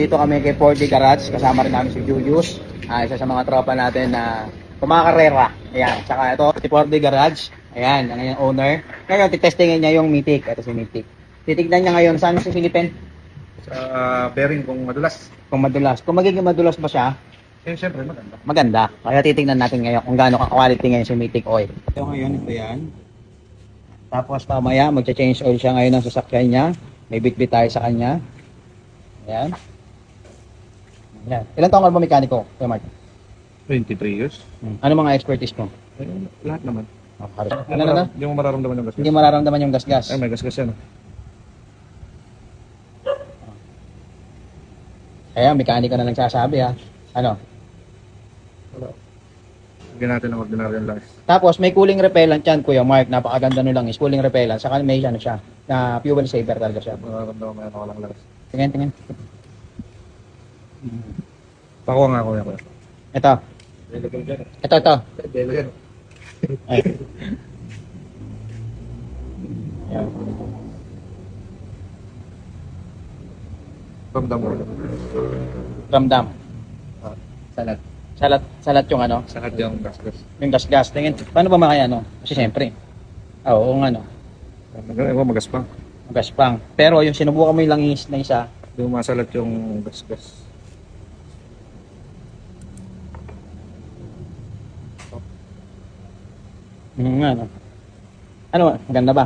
nandito kami kay 4D Garage. Kasama rin namin si Julius. Isa sa mga tropa natin na kumakarera. Ayan. Tsaka ito, si 4D Garage. Ayan, ang yung owner. Ngayon, titestingin niya yung Mythic. Ito si Mythic. Titignan niya ngayon saan si Philippine. Sa bearing kung madulas. Kung madulas. Kung magiging madulas ba siya, Siyempre maganda. maganda. Kaya titignan natin ngayon kung gaano ka-quality ngayon si Mythic Oil. Ito ngayon, ito yan. Tapos mamaya, magcha-change oil siya ngayon ng sasakyan niya. May bit-bit tayo sa kanya. Ayan. Ayan. Ilan taong ka ba mekaniko, Kuya Mark? 23 years. Ano mga expertise mo? Lahat naman. Ano? Hindi mo mararamdaman yung gasgas. Hindi mararamdaman yung gas-gas. Ay, may gasgas yan. Kaya, mekaniko na nagsasabi ha. Ano? Bigyan natin ng ordinaryong langis. Tapos, may cooling repellent yan, Kuya Mark. Napakaganda nun lang is cooling repellent. Saka may ano siya, na fuel saver talaga siya. Mararamdaman mo yan ako lang langis. Tingin. Pakuha nga ako yan. Ito. Ito. Belo yan. Ay. Ayan. Ramdam mo. Ramdam. Salat. Salat yung ano, Salat yung gasgas. yung gas-gas. Tingin, paano ba makaya ano? Kasi siyempre, oo nga no, Ewan, magaspang. gaspang. Pero yung sinubukan mo yung langis na isa, Hindi mo masalat yung gasgas. nga no. Ano, maganda ba?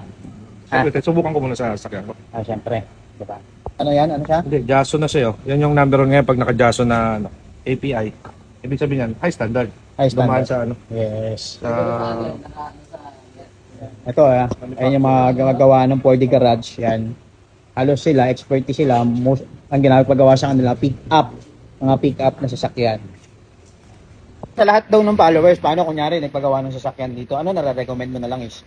Siyempre, subukan ko muna sa sakyan ko. Siyempre, di ba? Ano yan? Ano siya? Hindi, Jason na siya. Yan yung number 1 ngayon pag naka-Jason na ano, API. Ibig sabihin yan, high standard. High Dumaan standard. sa ano, Yes. sa Ito ayun yung mga gumagawa ng 4D Garage, yan. Halos sila, expertise sila, ang ginagawa sa kanila, mga pick up na sasakyan. Sa lahat daw ng followers, paano kunyari nagpagawa ng sasakyan dito, ano nare-recommend mo na lang is?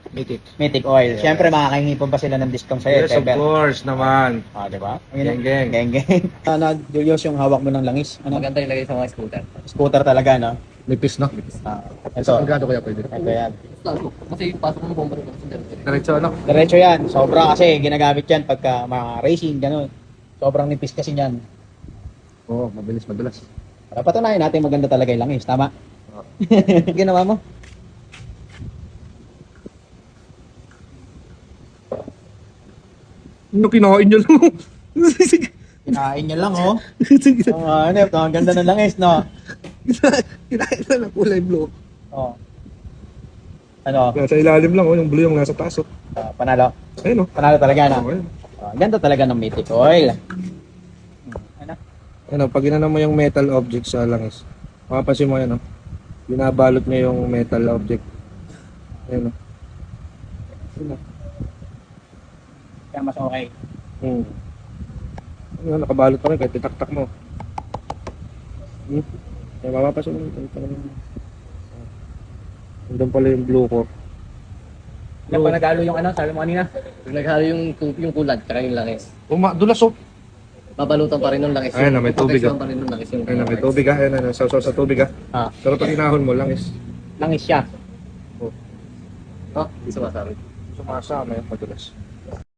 Mythic. Mythic Oil. Siyempre makakahingi pa ba sila ng discount sa'yo? Yes, of course naman. Di ba? Geng, geng. Geng. Julius, yung hawak mo ng langis. Ano? Maganda yung lagay sa mga scooter. Scooter talaga, no? Lipis, no? Ito. Ang gado kaya pwede. Ito yan. Kasi yung pasok ng bomba rin. Diretso, ano? Diretso yan. Sobra kasi ginagamit yan pagka mga racing, gano'n. Sobrang nipis kasi yan. Oo, mabilis, madulas. Para patunayan natin maganda talaga yung langis. Tama? Ginawa mo? Ano kinain niyo lang? Kinain niya lang, oh. Ang ganda ng langis, no? Kinain lang ng kulay blue. Oh. Ano? Sa ilalim lang, oh, yung blue yung nasa taas. Oh. Panalo. Ayun, oh. Panalo talaga, no? Oh, ayun. Ganda talaga ng Mythic Oil. Ano? Ano, pag inano mo yung metal object sa langis, makapansin mo yan, oh. Binabalot niya yung metal object. Ayun, oh. Ayun, oh. Kaya mas okay. Ano, nakabalot pa rin kahit titaktak mo. Kaya mapapansin mo ito. Nandun pala yung blue core. Ilan pa nagalo yung ano, sabi mo kanina? Pag naghalo yung kulat, tsaka yung langis. Dulas, oh. Babalutan pa rin ng langis. Ayun na, may tubig, Protection pa rin ng langis yung Ayun na, may tubig, ah. Ayun na, sa tubig, ah. Pero pag inahon mo, langis. Langis siya. Oh, di sumasabi. Sumasama yan, madulas.